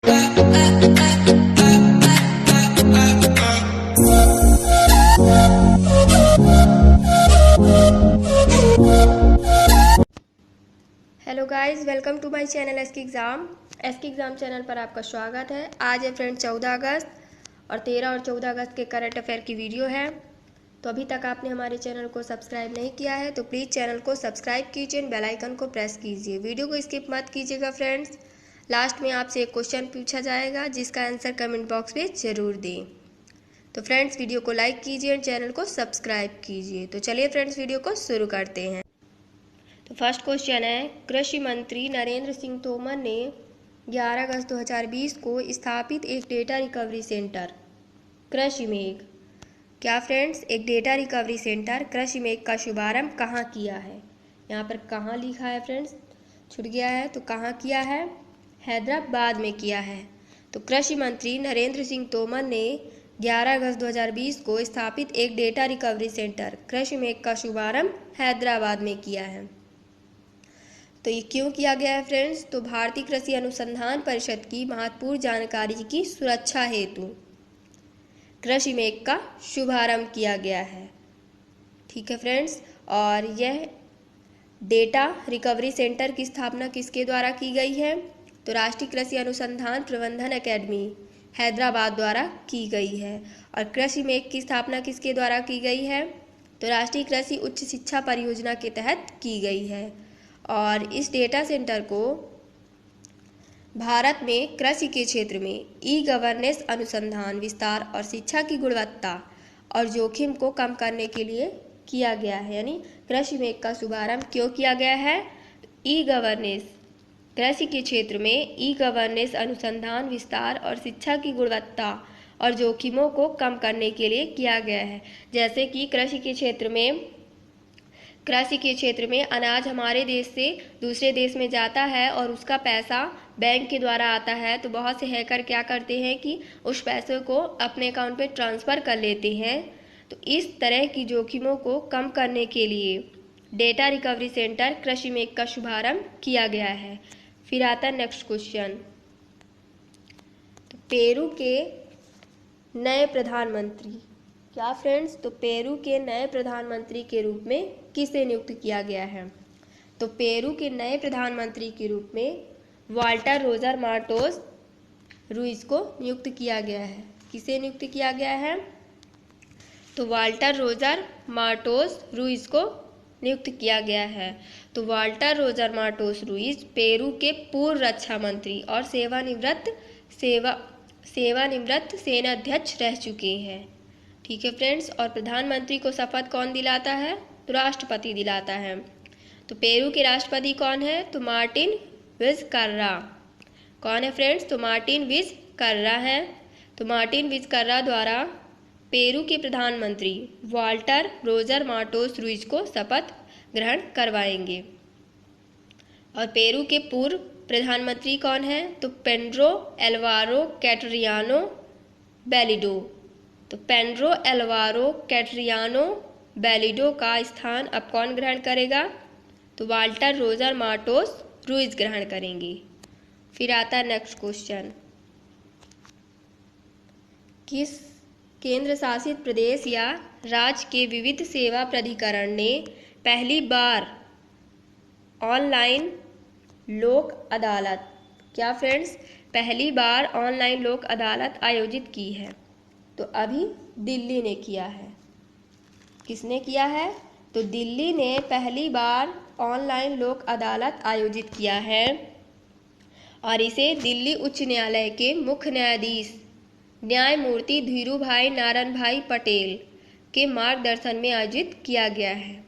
Hello guys, welcome to my channel SK exam channel पर आपका स्वागत है। आज है फ्रेंड 14 अगस्त और 13 और 14 अगस्त के करंट अफेयर की वीडियो है। तो अभी तक आपने हमारे चैनल को सब्सक्राइब नहीं किया है तो प्लीज़ चैनल को सब्सक्राइब कीजिए, बेल आइकन को प्रेस कीजिए। वीडियो को स्किप मत कीजिएगा फ्रेंड्स। लास्ट में आपसे एक क्वेश्चन पूछा जाएगा जिसका आंसर कमेंट बॉक्स में ज़रूर दें। तो फ्रेंड्स वीडियो को लाइक कीजिए और चैनल को सब्सक्राइब कीजिए। तो चलिए फ्रेंड्स वीडियो को शुरू करते हैं। तो फर्स्ट क्वेश्चन है, कृषि मंत्री नरेंद्र सिंह तोमर ने 11 अगस्त 2020 को स्थापित एक डेटा रिकवरी सेंटर कृषि मेघ, क्या फ्रेंड्स, एक डेटा रिकवरी सेंटर कृषि मेघ का शुभारंभ कहाँ किया है? यहाँ पर कहाँ लिखा है फ्रेंड्स, छूट गया है, तो कहाँ किया है? हैदराबाद में किया है। तो कृषि मंत्री नरेंद्र सिंह तोमर ने 11 अगस्त 2020 को स्थापित एक डेटा रिकवरी सेंटर कृषि मेघ का शुभारंभ हैदराबाद में किया है। तो ये क्यों किया गया है फ्रेंड्स? तो भारतीय कृषि अनुसंधान परिषद की महत्वपूर्ण जानकारी की सुरक्षा हेतु कृषि मेघ का शुभारंभ किया गया है। ठीक है फ्रेंड्स, और यह डेटा रिकवरी सेंटर की स्थापना किसके द्वारा की गई है? तो राष्ट्रीय कृषि अनुसंधान प्रबंधन अकेडमी हैदराबाद द्वारा की गई है। और कृषि मेघ की स्थापना किसके द्वारा की गई है? तो राष्ट्रीय कृषि उच्च शिक्षा परियोजना के तहत की गई है। और इस डेटा सेंटर को भारत में कृषि के क्षेत्र में ई गवर्नेंस अनुसंधान, विस्तार और शिक्षा की गुणवत्ता और जोखिम को कम करने के लिए किया गया है। यानी कृषि मेघ का शुभारंभ क्यों किया गया है? ई गवर्नेंस, कृषि के क्षेत्र में ई गवर्नेंस अनुसंधान, विस्तार और शिक्षा की गुणवत्ता और जोखिमों को कम करने के लिए किया गया है। जैसे कि कृषि के क्षेत्र में अनाज हमारे देश से दूसरे देश में जाता है और उसका पैसा बैंक के द्वारा आता है, तो बहुत से हैकर क्या करते हैं कि उस पैसे को अपने अकाउंट में ट्रांसफ़र कर लेते हैं। तो इस तरह की जोखिमों को कम करने के लिए डेटा रिकवरी सेंटर कृषि मेघ का शुभारंभ किया गया है। फिर आता है नेक्स्ट क्वेश्चन, तो पेरू के नए प्रधानमंत्री, क्या फ्रेंड्स, तो पेरू के नए प्रधानमंत्री के रूप में किसे नियुक्त किया गया है? तो पेरू के नए प्रधानमंत्री के रूप में वाल्टर रोजर मार्टोस रुइस को नियुक्त किया गया है। किसे नियुक्त किया गया है? तो वाल्टर रोजर मार्टोस रुइस को नियुक्त किया गया है। तो Walter Roger Martos Ruiz Peru के पूर्व रक्षा मंत्री और सेवानिवृत्त सेनाध्यक्ष रह चुके हैं। ठीक है फ्रेंड्स, और प्रधानमंत्री को शपथ कौन दिलाता है? तो राष्ट्रपति दिलाता है। तो पेरू के राष्ट्रपति कौन है? तो मार्टिन विज़कर्रा। कौन है फ्रेंड्स? तो मार्टिन विज़कर्रा है। तो मार्टिन विज़कर्रा द्वारा पेरू के प्रधानमंत्री वाल्टर रोजर मार्टोस रुइस को शपथ ग्रहण करवाएंगे। और पेरू के पूर्व प्रधानमंत्री कौन है? तो पेड्रो एल्वारो कैटरियानो बेलिडो। तो पेड्रो एल्वारो कैटरियानो बेलिडो का स्थान अब कौन ग्रहण करेगा? तो वाल्टर रोजर मार्टोस रुइस ग्रहण करेंगे। फिर आता है नेक्स्ट क्वेश्चन, किस केंद्र शासित प्रदेश या राज्य के विविध सेवा प्राधिकरण ने पहली बार ऑनलाइन लोक अदालत, क्या फ्रेंड्स, पहली बार ऑनलाइन लोक अदालत आयोजित की है? तो अभी दिल्ली ने किया है। किसने किया है? तो दिल्ली ने पहली बार ऑनलाइन लोक अदालत आयोजित किया है और इसे दिल्ली उच्च न्यायालय के मुख्य न्यायाधीश न्यायमूर्ति धीरूभाई नारायण पटेल के मार्गदर्शन में आयोजित किया गया है।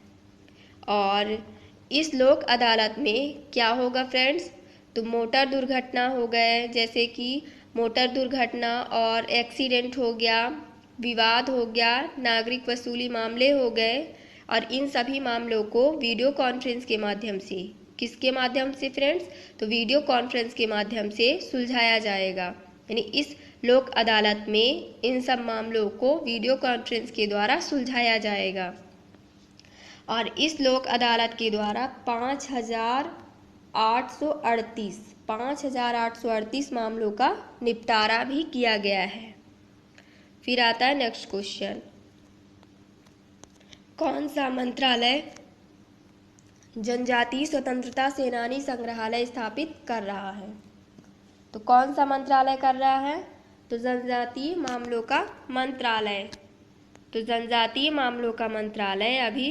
और इस लोक अदालत में क्या होगा फ्रेंड्स? तो मोटर दुर्घटना हो गए, जैसे कि मोटर दुर्घटना और एक्सीडेंट हो गया, विवाद हो गया, नागरिक वसूली मामले हो गए, और इन सभी मामलों को वीडियो कॉन्फ्रेंस के माध्यम से, किसके माध्यम से फ्रेंड्स? तो वीडियो कॉन्फ्रेंस के माध्यम से सुलझाया जाएगा। यानी इस लोक अदालत में इन सब मामलों को वीडियो कॉन्फ्रेंस के द्वारा सुलझाया जाएगा। और इस लोक अदालत के द्वारा 5,838 5,838 मामलों का निपटारा भी किया गया है। फिर आता है नेक्स्ट क्वेश्चन, कौन सा मंत्रालय जनजातीय स्वतंत्रता सेनानी संग्रहालय स्थापित कर रहा है? तो कौन सा मंत्रालय कर रहा है? तो जनजातीय मामलों का मंत्रालय। तो जनजातीय मामलों का मंत्रालय अभी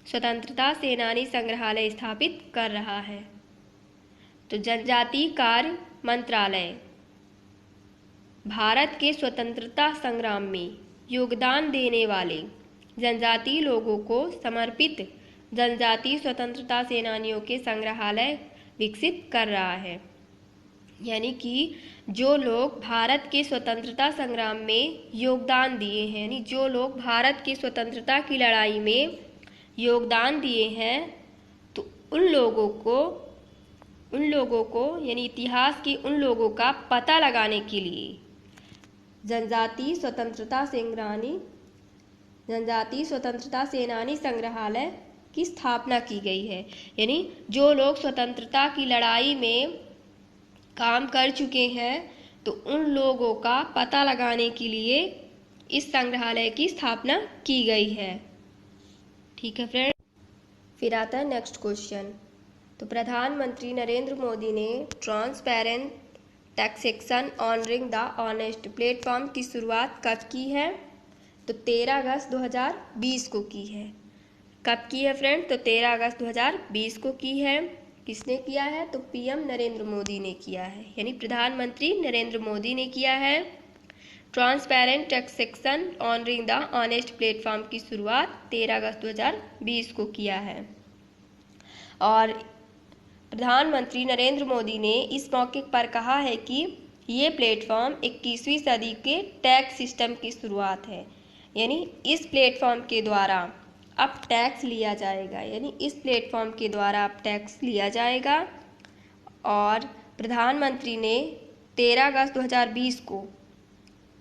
स्वतंत्रता सेनानी संग्रहालय स्थापित कर रहा है। तो जनजातीय कार्य मंत्रालय भारत के स्वतंत्रता संग्राम में योगदान देने वाले जनजातीय लोगों को समर्पित जनजातीय स्वतंत्रता सेनानियों के संग्रहालय विकसित कर रहा है। यानी कि जो लोग भारत के स्वतंत्रता संग्राम में योगदान दिए हैं, यानी जो लोग भारत की स्वतंत्रता की लड़ाई में योगदान दिए हैं, तो उन लोगों को यानी इतिहास के उन लोगों का पता लगाने के लिए जनजातीय स्वतंत्रता सेनानी संग्रहालय की स्थापना की गई है। यानी जो लोग स्वतंत्रता की लड़ाई में काम कर चुके हैं, तो उन लोगों का पता लगाने के लिए इस संग्रहालय की स्थापना की गई है। ठीक है फ्रेंड। फिर आता है नेक्स्ट क्वेश्चन, तो प्रधानमंत्री नरेंद्र मोदी ने transparent taxation honouring the honest platform की शुरुआत कब की है? तो 13 अगस्त 2020 को की है। कब की है फ्रेंड? तो 13 अगस्त 2020 को की है। किसने किया है? तो पीएम नरेंद्र मोदी ने किया है, यानी प्रधानमंत्री नरेंद्र मोदी ने किया है। Transparent taxation honouring the honest platform की शुरुआत 13 अगस्त 2020 को किया है। और प्रधानमंत्री नरेंद्र मोदी ने इस मौके पर कहा है कि ये प्लेटफॉर्म 21वीं सदी के टैक्स सिस्टम की शुरुआत है। यानी इस प्लेटफॉर्म के द्वारा अब टैक्स लिया जाएगा, यानी इस प्लेटफॉर्म के द्वारा अब टैक्स लिया जाएगा। और प्रधानमंत्री ने 13 अगस्त 2020 को,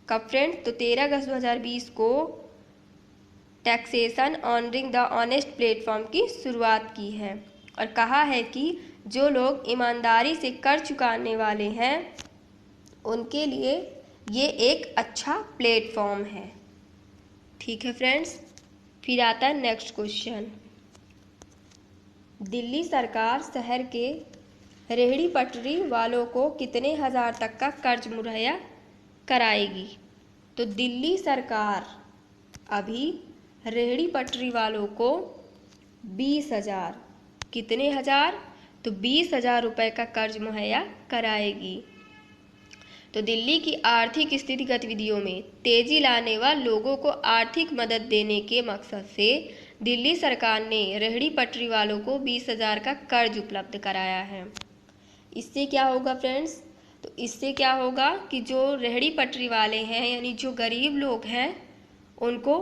कब फ्रेंड? तो 13 अगस्त 2020 को taxation honouring the honest platform की शुरुआत की है और कहा है कि जो लोग ईमानदारी से कर चुकाने वाले हैं उनके लिए ये एक अच्छा प्लेटफॉर्म है। ठीक है फ्रेंड्स। फिर आता है नेक्स्ट क्वेश्चन, दिल्ली सरकार शहर के रेहड़ी पटरी वालों को कितने हजार तक का कर्ज मुहैया कराएगी? तो दिल्ली सरकार अभी रेहड़ी पटरी वालों को 20,000, कितने हजार? तो 20,000 रुपये का कर्ज मुहैया कराएगी। तो दिल्ली की आर्थिक स्थिति गतिविधियों में तेजी लाने व लोगों को आर्थिक मदद देने के मकसद से दिल्ली सरकार ने रेहड़ी पटरी वालों को 20,000 का कर्ज उपलब्ध कराया है। इससे क्या होगा फ्रेंड्स? तो इससे क्या होगा कि जो रेहड़ी पटरी वाले हैं, यानी जो गरीब लोग हैं, उनको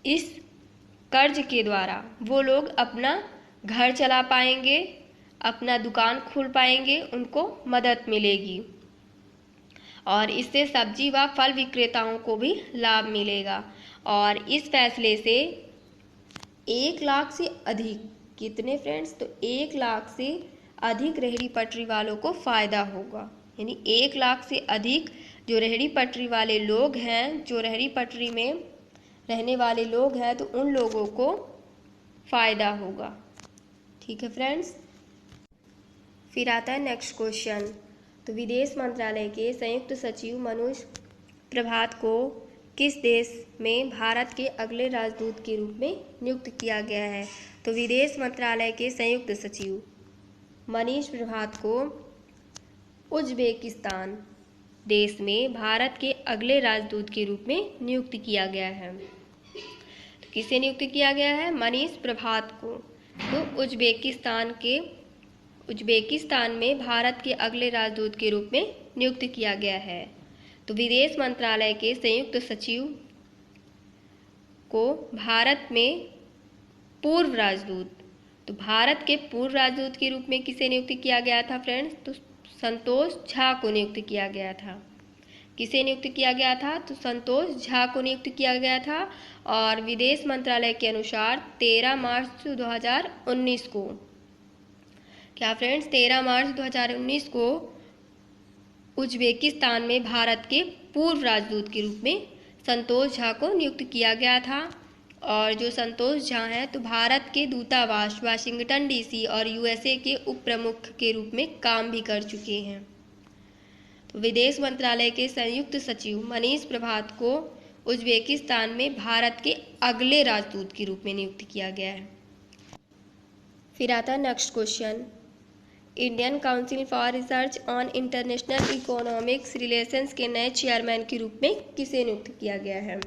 इस कर्ज के द्वारा वो लोग अपना घर चला पाएंगे, अपना दुकान खोल पाएंगे, उनको मदद मिलेगी। और इससे सब्जी व फल विक्रेताओं को भी लाभ मिलेगा। और इस फैसले से 1 लाख से अधिक, कितने फ्रेंड्स? तो 1 लाख से अधिक रेहड़ी पटरी वालों को फ़ायदा होगा। यानी 1 लाख से अधिक जो रेहड़ी पटरी वाले लोग हैं, जो रेहड़ी पटरी में रहने वाले लोग हैं, तो उन लोगों को फ़ायदा होगा। ठीक है फ्रेंड्स। फिर आता है नेक्स्ट क्वेश्चन, तो विदेश मंत्रालय के संयुक्त सचिव मनोज प्रभात को किस देश में भारत के अगले राजदूत के रूप में नियुक्त किया गया है? तो विदेश मंत्रालय के संयुक्त सचिव मनीष प्रभात को उज्बेकिस्तान देश में भारत के अगले राजदूत के रूप में नियुक्त किया गया है। तो किसे नियुक्त किया गया है? मनीष प्रभात को। तो उज्बेकिस्तान में भारत के अगले राजदूत के रूप में नियुक्त किया गया है। तो विदेश मंत्रालय के संयुक्त सचिव को भारत में पूर्व राजदूत, तो भारत के पूर्व राजदूत के रूप में किसे नियुक्त किया गया था फ्रेंड्स? तो संतोष झा को नियुक्त किया गया था। किसे नियुक्त किया गया था? तो संतोष झा को नियुक्त किया गया था। और विदेश मंत्रालय के अनुसार 13 मार्च 2019 को, क्या फ्रेंड्स? 13 मार्च 2019 को उज्बेकिस्तान में भारत के पूर्व राजदूत के रूप में संतोष झा को नियुक्त किया गया था। और जो संतोष झा हैं तो भारत के दूतावास वाशिंगटन डीसी और यूएसए के उप प्रमुख के रूप में काम भी कर चुके हैं। तो विदेश मंत्रालय के संयुक्त सचिव मनीष प्रभात को उज्बेकिस्तान में भारत के अगले राजदूत के रूप में नियुक्त किया गया है। फिर आता है next question, Indian council for research on international economics relations के नए चेयरमैन के रूप में किसे नियुक्त किया गया है?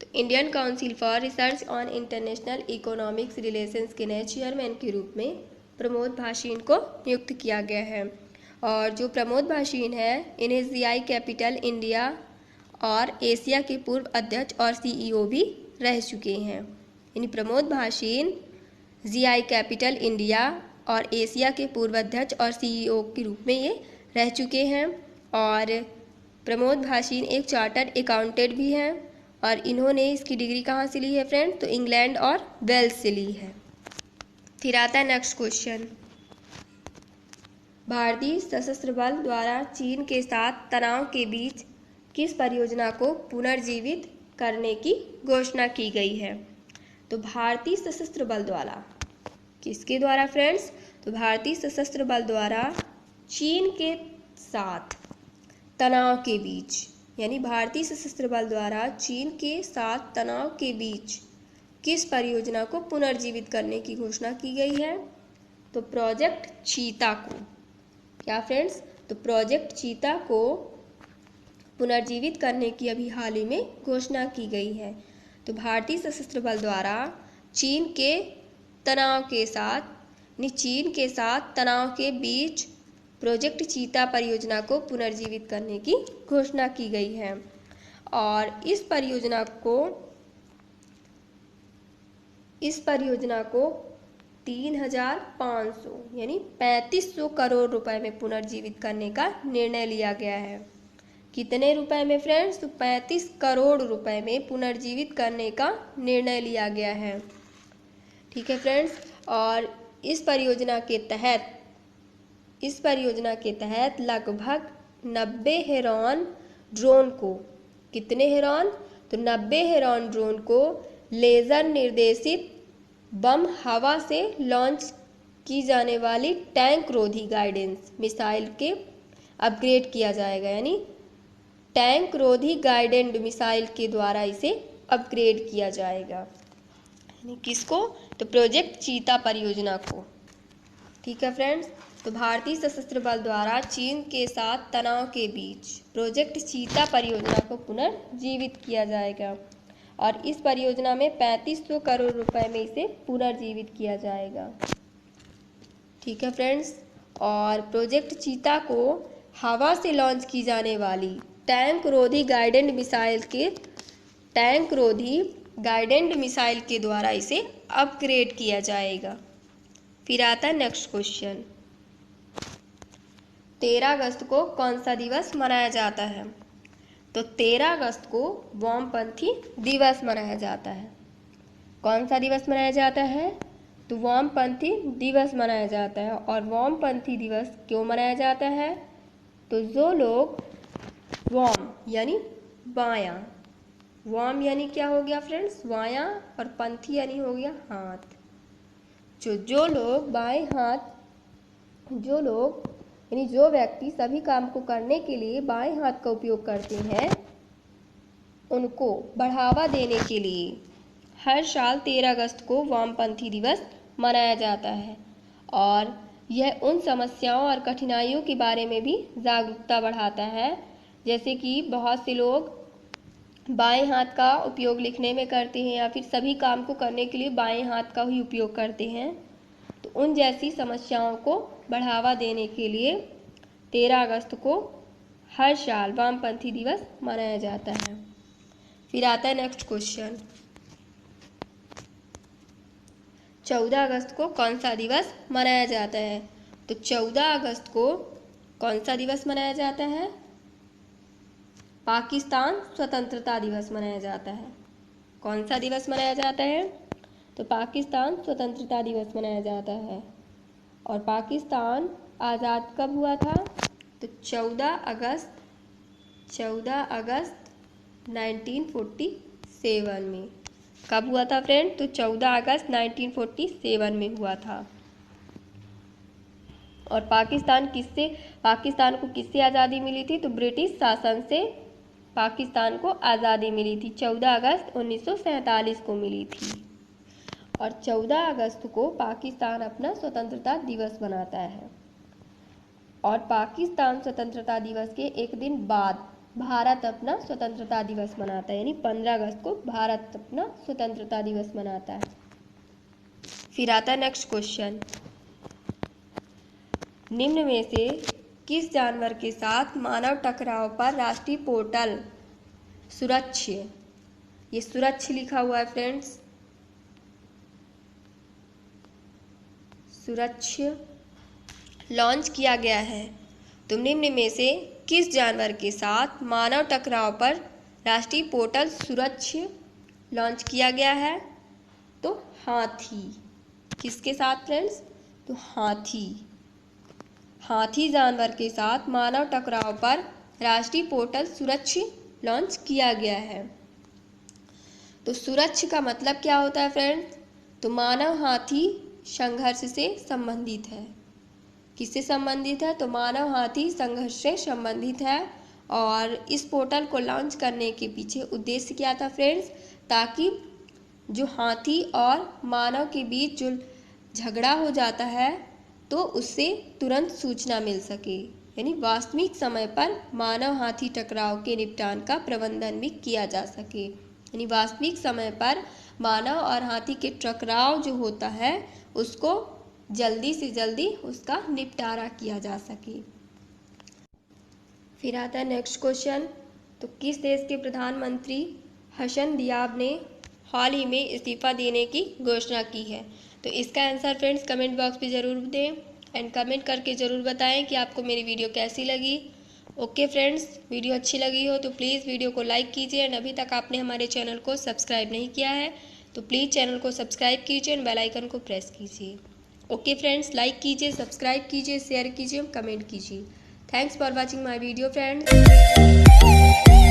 तो Indian council for research on international economics relations के नए चेयरमैन के रूप में प्रमोद भासीन को नियुक्त किया गया है। और जो प्रमोद भासीन है इन्हें जीआई कैपिटल इंडिया और एशिया के पूर्व अध्यक्ष और सीईओ भी रह चुके हैं। यानी Pramod Bhasin GI capital India और एशिया के पूर्व अध्यक्ष और सीईओ के रूप में ये रह चुके हैं। और प्रमोद भासीन एक चार्टर्ड अकाउंटेंट भी हैं और इन्होंने इसकी डिग्री कहाँ से ली है फ्रेंड? तो इंग्लैंड और वेल्स से ली है। फिर आता है नेक्स्ट क्वेश्चन, भारतीय सशस्त्र बल द्वारा चीन के साथ तनाव के बीच किस परियोजना को पुनर्जीवित करने की घोषणा की गई है? तो भारतीय सशस्त्र बल द्वारा, किसके द्वारा फ्रेंड्स? तो भारतीय सशस्त्र बल द्वारा चीन के साथ तनाव के बीच, यानी भारतीय सशस्त्र बल द्वारा चीन के साथ तनाव के बीच किस परियोजना को पुनर्जीवित करने की घोषणा की गई है? तो प्रोजेक्ट चीता को। क्या फ्रेंड्स? तो प्रोजेक्ट चीता को पुनर्जीवित करने की अभी हाल ही में घोषणा की गई है। तो भारतीय सशस्त्र बल द्वारा चीन के तनाव के साथ, चीन के साथ तनाव के बीच प्रोजेक्ट चीता परियोजना को पुनर्जीवित करने की घोषणा की गई है। और इस परियोजना को 3,500 यानी 3500 करोड़ रुपए में पुनर्जीवित करने का निर्णय लिया गया है। कितने रुपए में फ्रेंड्स? तो 35 करोड़ रुपए में पुनर्जीवित करने का निर्णय लिया गया है। ठीक है फ्रेंड्स। और इस परियोजना के तहत लगभग 90 हेरॉन ड्रोन को, कितने हेरॉन? तो 90 हेरॉन ड्रोन को लेज़र निर्देशित बम हवा से लॉन्च की जाने वाली टैंक रोधी गाइडेंस मिसाइल के अपग्रेड किया जाएगा। यानी टैंक रोधी गाइडेंड मिसाइल के द्वारा इसे अपग्रेड किया जाएगा। यानी किसको? तो प्रोजेक्ट चीता परियोजना को। ठीक है फ्रेंड्स। तो भारतीय सशस्त्र बल द्वारा चीन के साथ तनाव के बीच प्रोजेक्ट चीता परियोजना को पुनर्जीवित किया जाएगा और इस परियोजना में 3500 करोड़ रुपए में इसे पुनर्जीवित किया जाएगा। ठीक है फ्रेंड्स। और प्रोजेक्ट चीता को हवा से लॉन्च की जाने वाली टैंक रोधी गाइडेंड मिसाइल के द्वारा इसे अपग्रेड किया जाएगा। फिर आता है नेक्स्ट क्वेश्चन, 13 अगस्त को कौन सा दिवस मनाया जाता है? तो 13 अगस्त को वामपंथी दिवस मनाया जाता है। कौन सा दिवस मनाया जाता है? तो वामपंथी दिवस मनाया जाता है। और वामपंथी दिवस क्यों मनाया जाता है? तो जो लोग वाम यानी बायां, वाम यानी क्या हो गया फ्रेंड्स? बायां, और पंथी यानी हो गया हाथ। जो लोग बाएं हाथ, यानी जो व्यक्ति सभी काम को करने के लिए बाएं हाथ का उपयोग करते हैं, उनको बढ़ावा देने के लिए हर साल 13 अगस्त को वामपंथी दिवस मनाया जाता है। और यह उन समस्याओं और कठिनाइयों के बारे में भी जागरूकता बढ़ाता है, जैसे कि बहुत से लोग बाएं हाथ का उपयोग लिखने में करते हैं या फिर सभी काम को करने के लिए बाएं हाथ का ही उपयोग करते हैं। तो उन जैसी समस्याओं को बढ़ावा देने के लिए 13 अगस्त को हर साल वामपंथी दिवस मनाया जाता है। फिर आता है नेक्स्ट क्वेश्चन, 14 अगस्त को कौन सा दिवस मनाया जाता है? तो 14 अगस्त को कौन सा दिवस मनाया जाता है? पाकिस्तान स्वतंत्रता दिवस मनाया जाता है। कौन सा दिवस मनाया जाता है? तो पाकिस्तान स्वतंत्रता दिवस मनाया जाता है। और पाकिस्तान आज़ाद कब हुआ था? तो 14 अगस्त 1947 में। कब हुआ था फ्रेंड? तो 14 अगस्त 1947 में हुआ था। और पाकिस्तान को किससे आज़ादी मिली थी? तो ब्रिटिश शासन से पाकिस्तान को आज़ादी मिली थी। 14 अगस्त 1947 को मिली थी। और 14 अगस्त को पाकिस्तान अपना स्वतंत्रता दिवस मनाता है। और पाकिस्तान स्वतंत्रता दिवस के एक दिन बाद भारत अपना स्वतंत्रता दिवस मनाता है, यानी 15 अगस्त को भारत अपना स्वतंत्रता दिवस मनाता है। फिर आता है नेक्स्ट क्वेश्चन, निम्न में से किस जानवर के साथ मानव टकराव पर राष्ट्रीय पोर्टल सुरक्ष, ये सुरक्ष लिखा हुआ है फ्रेंड्स, सुरक्ष लॉन्च किया गया है। तो निम्न में से किस जानवर के साथ मानव टकराव पर राष्ट्रीय पोर्टल सुरक्ष लॉन्च किया गया है? तो हाथी। किसके साथ फ्रेंड्स? तो हाथी जानवर के साथ मानव टकराव पर राष्ट्रीय पोर्टल सुरक्ष लॉन्च किया गया है। तो सुरक्ष का मतलब क्या होता है फ्रेंड्स? तो मानव हाथी संघर्ष से संबंधित है। किससे संबंधित है? तो मानव हाथी संघर्ष से संबंधित है। और इस पोर्टल को लॉन्च करने के पीछे उद्देश्य क्या था फ्रेंड्स? ताकि जो हाथी और मानव के बीच जो झगड़ा हो जाता है तो उससे तुरंत सूचना मिल सके, यानी वास्तविक समय पर मानव हाथी टकराव के निपटान का प्रबंधन भी किया जा सके, यानी वास्तविक समय पर मानव और हाथी के टकराव जो होता है उसको जल्दी से जल्दी उसका निपटारा किया जा सके। फिर आता है नेक्स्ट क्वेश्चन, तो किस देश के प्रधानमंत्री हसन दियाब ने हाल ही में इस्तीफा देने की घोषणा की है? तो इसका आंसर फ्रेंड्स कमेंट बॉक्स पे ज़रूर दें एंड कमेंट करके ज़रूर बताएं कि आपको मेरी वीडियो कैसी लगी। ओके फ्रेंड्स, वीडियो अच्छी लगी हो तो प्लीज़ वीडियो को लाइक कीजिए एंड अभी तक आपने हमारे चैनल को सब्सक्राइब नहीं किया है तो प्लीज़ चैनल को सब्सक्राइब कीजिए एंड बेल आइकन को प्रेस कीजिए। ओके फ्रेंड्स, लाइक कीजिए, सब्सक्राइब कीजिए, शेयर कीजिए, कमेंट कीजिए। Thanks for watching my video friends.